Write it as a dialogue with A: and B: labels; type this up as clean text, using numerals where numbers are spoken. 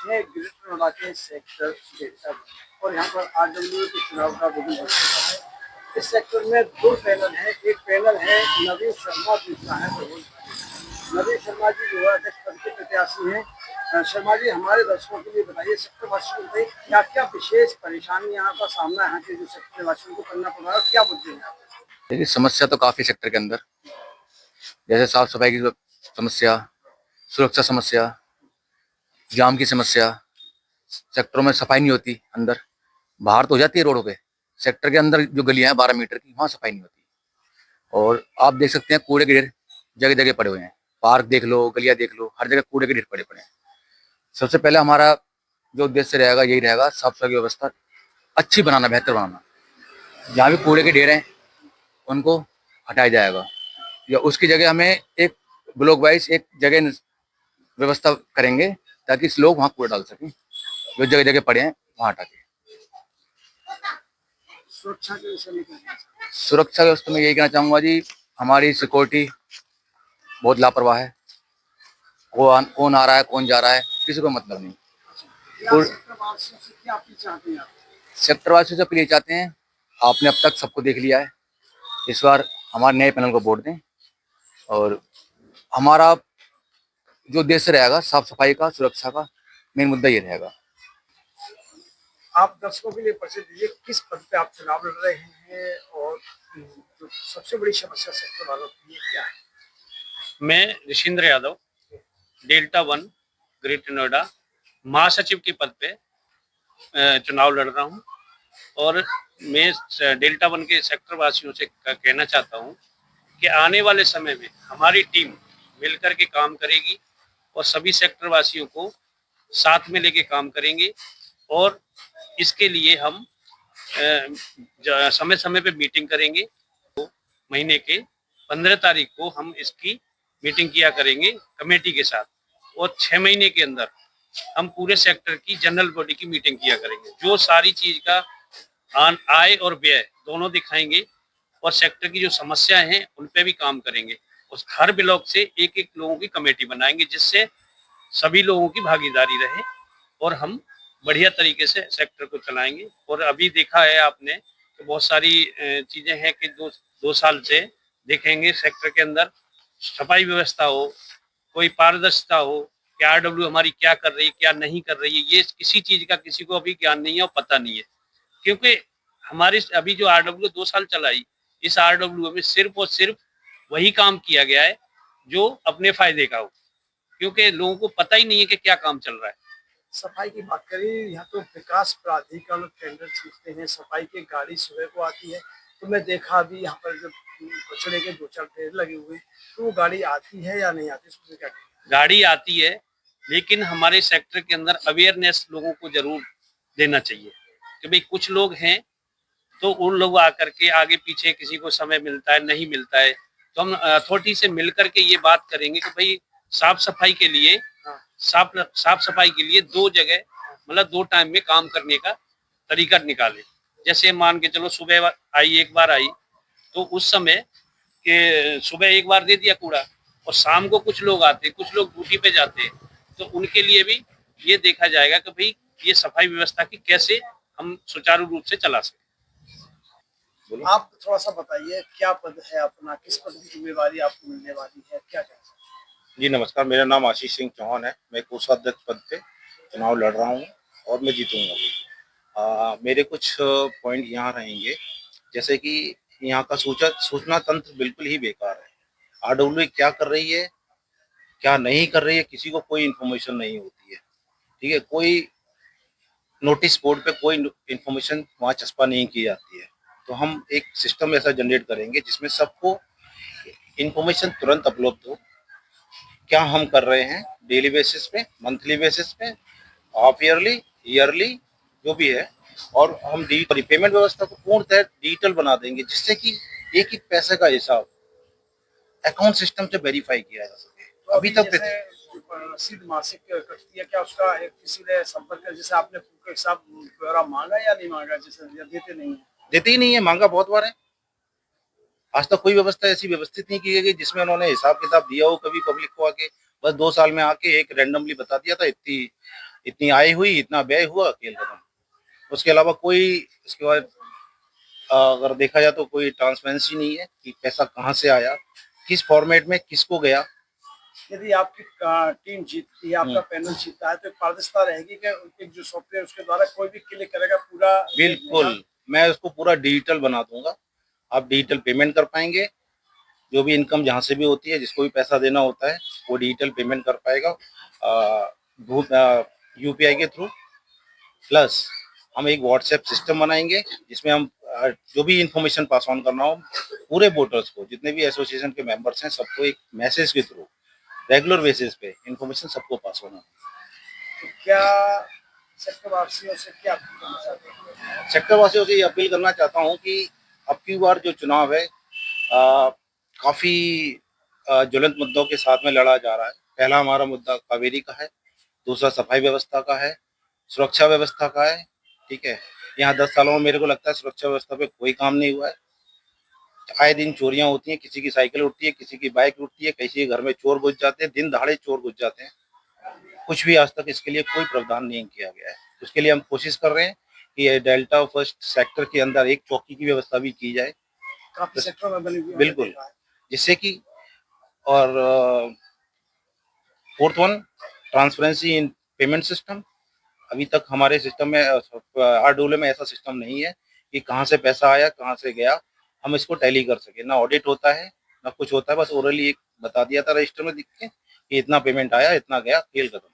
A: हैं ग्रेटर नोएडा के sector delta और यहाँ पर आरडब्ल्यू के चुनाव का विधि हो चुका है। इस सेक्टर में दो पैनल है। एक पैनल है नवीन शर्मा, दूसरा है प्रमोद भाई। नवीन शर्मा जी जो है अध्यक्ष पद के प्रत्याशी हैं। शर्मा जी, हमारे दर्शकों के लिए बताइए, सेक्टर वासियों को क्या क्या विशेष परेशानी यहाँ का सामना यहाँ के जो सेक्टर वासियों को करना पड़ रहा है, क्या मुद्दे हैं?
B: देखिए, समस्या तो काफी सेक्टर के अंदर, जैसे साफ सफाई की समस्या, सुरक्षा समस्या, जाम की समस्या। सेक्टरों में सफाई नहीं होती। अंदर बाहर तो हो जाती है रोडों पे, सेक्टर के अंदर जो गलियां हैं 12 मीटर की, वहां सफाई नहीं होती। और आप देख सकते हैं कूड़े के ढेर जगह जगह पड़े हुए हैं। पार्क देख लो, गलियां देख लो, हर जगह कूड़े के ढेर पड़े पड़े हैं। सबसे पहले हमारा जो उद्देश्य रहेगा यही रहेगा, साफ सफाई की व्यवस्था अच्छी बनाना, बेहतर बनाना। जहाँ भी कूड़े के ढेर हैं उनको हटाया जाएगा, या उसकी जगह हमें एक ब्लॉक वाइज एक जगह व्यवस्था करेंगे ताकि लोग वहाँ कूड़ा डाल सकें, जो जगह जगह पड़े हैं वहाँ हटा के।
A: सुरक्षा के विषय में क्या?
B: सुरक्षा व्यवस्था में यही कहना चाहूँगा जी, हमारी सिक्योरिटी बहुत लापरवाह है। कौन आ रहा है, कौन जा रहा है, किसी को मतलब नहीं। सेक्टर वासियों से अपील चाहते हैं, आपने अब तक सबको देख लिया है, इस बार हमारे नए पैनल को वोट दें। और हमारा जो उद्देश्य रहेगा साफ सफाई का, सुरक्षा का, मेन मुद्दा ये रहेगा।
A: आप दर्शकों के लिए परिचय दीजिए, किस पद पे आप चुनाव लड़ रहे हैं और जो सबसे बड़ी समस्या सेक्टर वालों की क्या है?
C: मैं ऋषिंद्र यादव, डेल्टा 1 ग्रेटर नोएडा महासचिव के पद पे चुनाव लड़ रहा हूं। और मैं डेल्टा 1 के सेक्टर वासियों से कहना चाहता हूं कि आने वाले समय में हमारी टीम मिलकर के काम करेगी और सभी सेक्टर वासियों को साथ में लेके काम करेंगे। और इसके लिए हम समय समय पे मीटिंग करेंगे। महीने के 15 तारीख को हम इसकी मीटिंग किया करेंगे कमेटी के साथ, और 6 महीने के अंदर हम पूरे सेक्टर की जनरल बॉडी की मीटिंग किया करेंगे, जो सारी चीज का आय और व्यय दोनों दिखाएंगे और सेक्टर की जो समस्याएं हैं उन पे भी काम करेंगे। उस हर ब्लॉक से एक एक लोगों की कमेटी बनाएंगे, जिससे सभी लोगों की भागीदारी रहे और हम बढ़िया तरीके से सेक्टर को चलाएंगे। और अभी देखा है आपने कि बहुत सारी चीजें हैं कि दो साल से देखेंगे सेक्टर के अंदर सफाई व्यवस्था हो, कोई पारदर्शिता हो, कि आरडब्ल्यू हमारी क्या कर रही है, क्या नहीं कर रही है, ये किसी चीज का किसी को अभी ज्ञान नहीं है और पता नहीं है। क्योंकि हमारे अभी जो आरडब्ल्यू 2 साल चलाई, इस आरडब्ल्यू में सिर्फ और सिर्फ वही काम किया गया है जो अपने फायदे का हो, क्योंकि लोगों को पता ही नहीं है कि क्या काम चल रहा है।
A: सफाई की बात करें, यहाँ तो विकास प्राधिकरण टेंडर खींचते हैं, सफाई की गाड़ी सुबह को आती है, तो मैं देखा अभी यहाँ पर जब कचड़े के 2-4 ढेर लगे हुए, तो वो गाड़ी आती है या नहीं आती, उसमें क्या?
C: गाड़ी आती है, लेकिन हमारे सेक्टर के अंदर अवेयरनेस लोगों को जरूर देना चाहिए कि भाई कुछ लोग हैं तो उन लोग आकर के आगे पीछे किसी को समय मिलता है, नहीं मिलता है, तो हम अथॉरिटी से मिलकर के ये बात करेंगे कि भाई साफ सफाई के लिए साफ सफाई के लिए 2 जगह मतलब 2 टाइम में काम करने का तरीका निकाले। जैसे मान के चलो सुबह आई, एक बार आई, तो उस समय के सुबह एक बार दे दिया कूड़ा, और शाम को कुछ लोग आते, कुछ लोग ड्यूटी पे जाते हैं, तो उनके लिए भी ये देखा जाएगा कि भाई ये सफाई व्यवस्था की कैसे हम सुचारू रूप से चला सकें।
A: आप थोड़ा सा बताइए, क्या पद है अपना, किस पद की जिम्मेवारी आपको मिलने वाली है, क्या कहना?
D: जी नमस्कार, मेरा नाम आशीष सिंह चौहान है। मैं कोषाध्यक्ष पद पे चुनाव लड़ रहा हूँ और मैं जीतूंगा। मेरे कुछ पॉइंट यहाँ रहेंगे, जैसे कि यहाँ का सूचना तंत्र बिल्कुल ही बेकार है। आरडब्ल्यू क्या कर रही है, क्या नहीं कर रही है, किसी को कोई इन्फॉर्मेशन नहीं होती है। ठीक है, कोई नोटिस बोर्ड पे कोई इन्फॉर्मेशन वहाँ चस्पा नहीं की जाती है। तो हम एक सिस्टम ऐसा जनरेट करेंगे जिसमें सबको इन्फॉर्मेशन तुरंत उपलब्ध हो, क्या हम कर रहे हैं डेली बेसिस पे, मंथली बेसिस पे, हाफ ईयरली, ईयरली, जो भी है। और हम पेमेंट व्यवस्था को पूर्णतः डिजिटल बना देंगे, जिससे कि एक एक पैसे का हिसाब अकाउंट सिस्टम से वेरीफाई किया जा सके।
A: तो अभी तक रसीद मासिक कटती है, क्या उसका किसी ने संपर्क कर, जैसे आपने हिसाब ब्यौरा मांगा या नहीं मांगा? जैसे देते नहीं है,
D: देते ही नहीं है, मांगा बहुत बार है। आज तक कोई व्यवस्था ऐसी व्यवस्थित नहीं की गई जिसमें उन्होंने हिसाब किताब दिया हो कभी पब्लिक को आके। बस 2 साल में आके एक रैंडमली बता दिया था इतनी इतनी आय हुई, इतना व्यय हुआ, खेल खत्म। उसके अलावा कोई इसके बाद अगर देखा जाए तो कोई ट्रांसपेरेंसी नहीं है कि पैसा कहाँ से आया, किस फॉर्मेट में किसको गया।
A: यदि आपकी टीम जीतती है, आपका पैनल जीतता है, तो एक पारदर्शिता रहेगी कि एक जो सॉफ्टवेयर उसके द्वारा कोई भी क्लिक करेगा पूरा
D: बिल्कुल, मैं उसको पूरा डिजिटल बना दूंगा। आप डिजिटल पेमेंट कर पाएंगे, जो भी इनकम जहाँ से भी होती है, जिसको भी पैसा देना होता है वो डिजिटल पेमेंट कर पाएगा यूपीआई के थ्रू। प्लस हम एक व्हाट्सएप सिस्टम बनाएंगे जिसमें हम जो भी इंफॉर्मेशन पास ऑन करना हो पूरे वोटर्स को, जितने भी एसोसिएशन के मेंबर्स हैं, सबको एक मैसेज के थ्रू रेगुलर बेसिस पे इंफॉर्मेशन सबको पास होना।
A: तो क्या सेक्टर वासियों से क्या अपील करना चाहते हैं?
D: सेक्टर वासियों से ये अपील करना चाहता हूँ कि अब की बार जो चुनाव है काफी ज्वलंत मुद्दों के साथ में लड़ा जा रहा है। पहला हमारा मुद्दा कावेरी का है, दूसरा सफाई व्यवस्था का है, सुरक्षा व्यवस्था का है। ठीक है, यहाँ 10 सालों में मेरे को लगता है सुरक्षा व्यवस्था पे कोई काम नहीं हुआ है। आए दिन चोरियां होती हैं, किसी की साइकिल उठती है, किसी की बाइक उठती है, किसी के घर में चोर घुस जाते हैं, दिन दहाड़े चोर घुस जाते हैं। कुछ भी आज तक इसके लिए कोई प्रावधान नहीं किया गया है। उसके लिए हम कोशिश कर रहे हैं कि ये डेल्टा फर्स्ट सेक्टर के अंदर एक चौकी की व्यवस्था भी की जाए।
A: काफी सेक्टरों में बनी हुई है,
D: बिल्कुल,
A: हमने देखा है।
D: जिससे कि और fourth one transparency in payment system. अभी तक हमारे सिस्टम में आरडब्ल्यू में ऐसा सिस्टम नहीं है कि कहाँ से पैसा आया कहाँ से गया, हम इसको टैली कर सके। ना ऑडिट होता है ना कुछ होता है, बस ओरली एक बता दिया था रजिस्टर में लिख के कि इतना पेमेंट आया इतना गया, खेल खत्म।